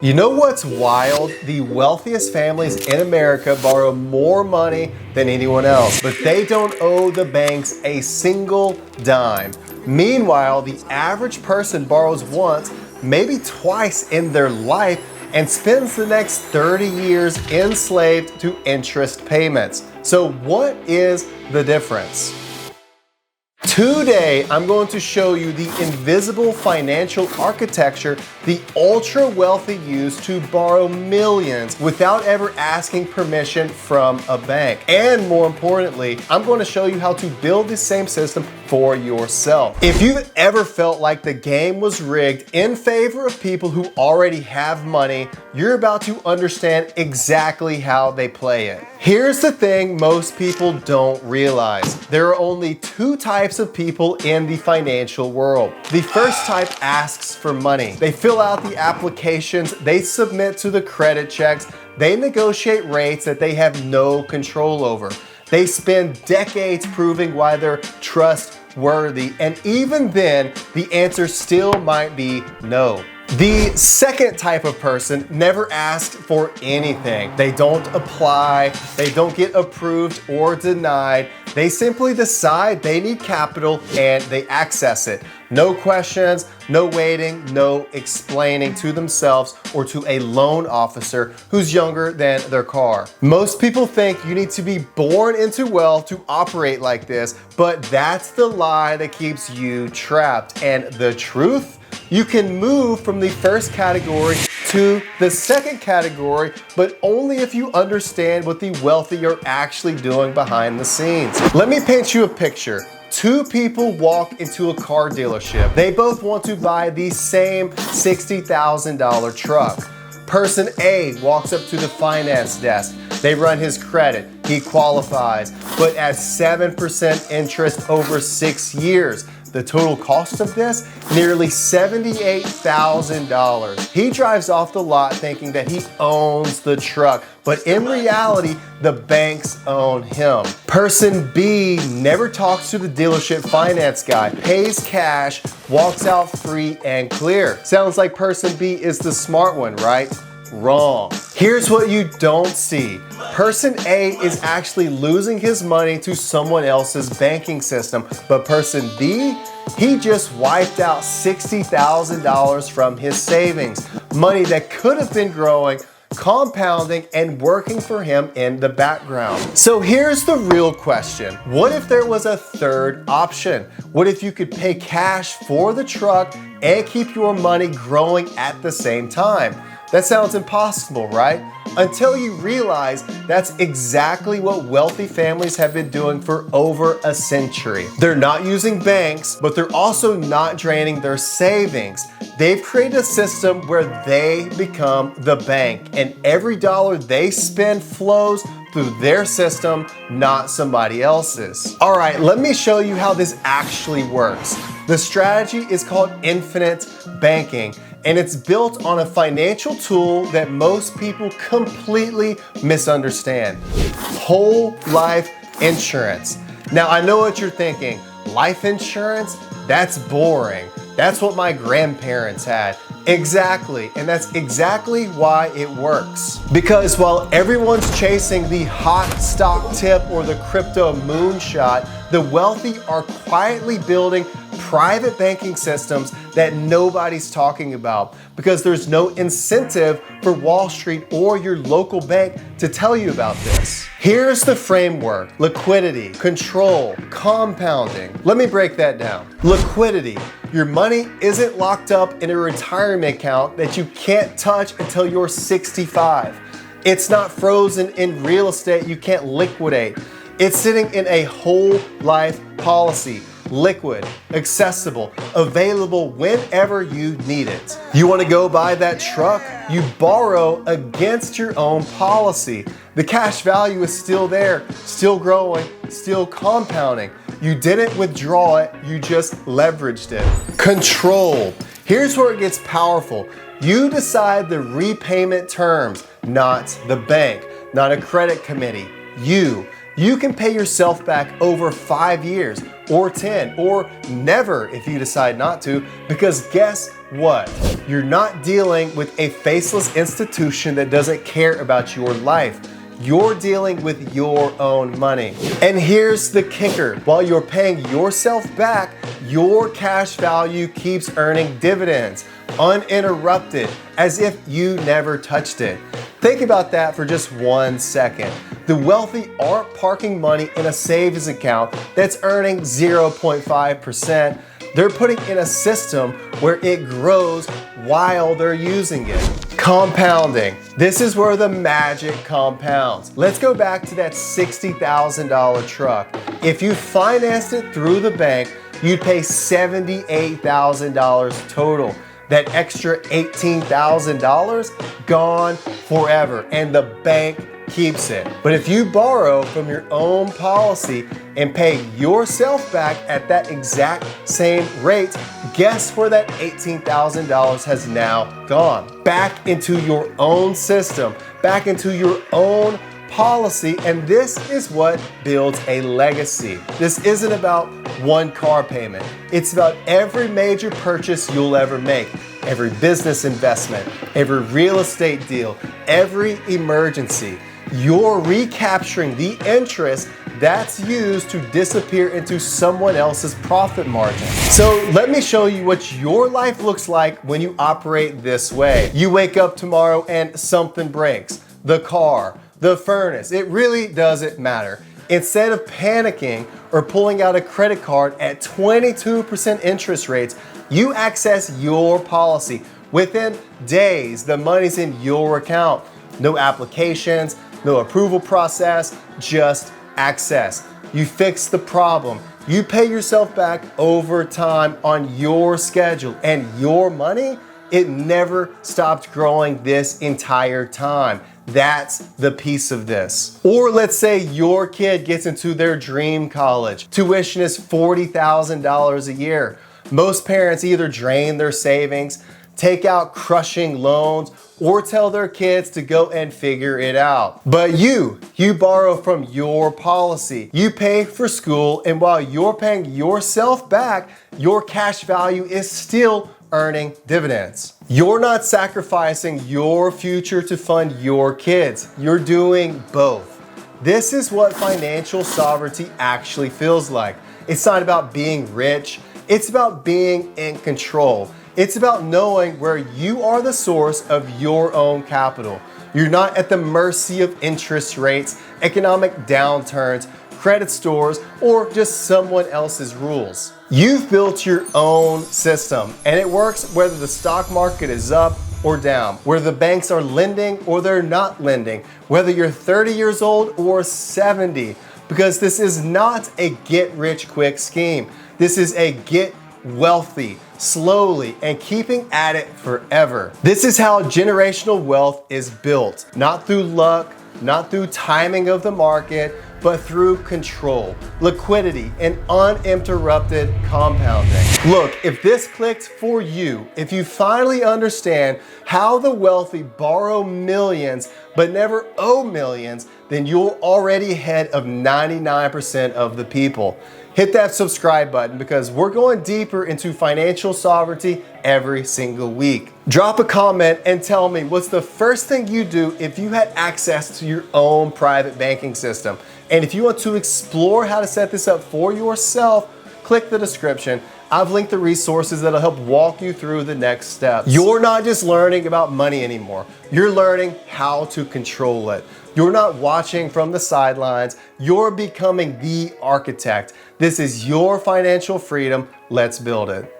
You know what's wild? The wealthiest families in America borrow more money than anyone else, but they don't owe the banks a single dime. Meanwhile, the average person borrows once, maybe twice in their life, and spends the next 30 years enslaved to interest payments. So what is the difference? Today, I'm going to show you the invisible financial architecture the ultra wealthy use to borrow millions without ever asking permission from a bank. And more importantly, I'm going to show you how to build the same system for yourself. If you've ever felt like the game was rigged in favor of people who already have money, you're about to understand exactly how they play it. Here's the thing most people don't realize. There are only two types of people in the financial world. The first type asks for money. They fill out the applications, they submit to the credit checks, they negotiate rates that they have no control over. They spend decades proving why they're trustworthy, and even then, the answer still might be no. The second type of person never asks for anything. They don't apply, they don't get approved or denied. They simply decide they need capital and they access it. No questions, no waiting, no explaining to themselves or to a loan officer who's younger than their car. Most people think you need to be born into wealth to operate like this, but that's the lie that keeps you trapped. And the truth? You can move from the first category to the second category, but only if you understand what the wealthy are actually doing behind the scenes. Let me paint you a picture. Two people walk into a car dealership. They both want to buy the same $60,000 truck. Person A walks up to the finance desk. They run his credit. He qualifies, but at 7% interest over 6 years. The total cost of this, nearly $78,000. He drives off the lot thinking that he owns the truck, but in reality, the banks own him. Person B never talks to the dealership finance guy, pays cash, walks out free and clear. Sounds like person B is the smart one, right? Wrong. Here's what you don't see. Person A is actually losing his money to someone else's banking system, but person B, he just wiped out $60,000 from his savings. Money that could have been growing, compounding, and working for him in the background. So here's the real question. What if there was a third option? What if you could pay cash for the truck and keep your money growing at the same time? That sounds impossible, right? Until you realize that's exactly what wealthy families have been doing for over a century. They're not using banks, but they're also not draining their savings. They've created a system where they become the bank, and every dollar they spend flows through their system, not somebody else's. All right, let me show you how this actually works. The strategy is called infinite banking, and it's built on a financial tool that most people completely misunderstand: whole life insurance. Now, I know what you're thinking. Life insurance? That's boring. That's what my grandparents had. Exactly, and that's exactly why it works. Because while everyone's chasing the hot stock tip or the crypto moonshot, the wealthy are quietly building private banking systems that nobody's talking about, because there's no incentive for Wall Street or your local bank to tell you about this. Here's the framework: liquidity, control, compounding. Let me break that down. Liquidity. Your money isn't locked up in a retirement account that you can't touch until you're 65. It's not frozen in real estate you can't liquidate. It's sitting in a whole life policy. Liquid, accessible, available whenever you need it. You want to go buy that truck? You borrow against your own policy. The cash value is still there, still growing, still compounding. You didn't withdraw it, you just leveraged it. Control. Here's where it gets powerful. You decide the repayment terms, not the bank, not a credit committee. You You can pay yourself back over 5 years or 10 or never if you decide not to, because guess what? You're not dealing with a faceless institution that doesn't care about your life. You're dealing with your own money. And here's the kicker. While you're paying yourself back, your cash value keeps earning dividends, uninterrupted, as if you never touched it. Think about that for just 1 second. The wealthy aren't parking money in a savings account that's earning 0.5%. They're putting in a system where it grows while they're using it. Compounding. This is where the magic compounds. Let's go back to that $60,000 truck. If you financed it through the bank, you'd pay $78,000 total. That extra $18,000 gone forever, and the bank keeps it. But if you borrow from your own policy and pay yourself back at that exact same rate, guess where that $18,000 has now gone? Back into your own system, back into your own policy, and this is what builds a legacy. This isn't about one car payment. It's about every major purchase you'll ever make, every business investment, every real estate deal, every emergency. You're recapturing the interest that's used to disappear into someone else's profit margin. So let me show you what your life looks like when you operate this way. You wake up tomorrow and something breaks. The car, the furnace, it really doesn't matter. Instead of panicking or pulling out a credit card at 22% interest rates, you access your policy. Within days, the money's in your account. No applications, no approval process, just access. You fix the problem. You pay yourself back over time on your schedule, and your money, it never stopped growing this entire time. That's the piece of this. Or let's say your kid gets into their dream college. Tuition is $40,000 a year. Most parents either drain their savings, take out crushing loans, or tell their kids to go and figure it out. But you borrow from your policy. You pay for school, and while you're paying yourself back, your cash value is still earning dividends. You're not sacrificing your future to fund your kids. You're doing both. This is what financial sovereignty actually feels like. It's not about being rich. It's about being in control. It's about knowing where you are the source of your own capital. You're not at the mercy of interest rates, economic downturns, credit scores, or just someone else's rules. You've built your own system, and it works whether the stock market is up or down, whether the banks are lending or they're not lending, whether you're 30 years old or 70, because this is not a get-rich-quick scheme. This is a get wealthy slowly and keeping at it forever. This is how generational wealth is built, not through luck, not through timing of the market, but through control, liquidity, and uninterrupted compounding. Look, if this clicked for you, if you finally understand how the wealthy borrow millions but never owe millions, then you're already ahead of 99% of the people. Hit that subscribe button because we're going deeper into financial sovereignty every single week. Drop a comment and tell me what's the first thing you do if you had access to your own private banking system. And if you want to explore how to set this up for yourself, click the description. I've linked the resources that'll help walk you through the next steps. You're not just learning about money anymore. You're learning how to control it. You're not watching from the sidelines. You're becoming the architect. This is your financial freedom. Let's build it.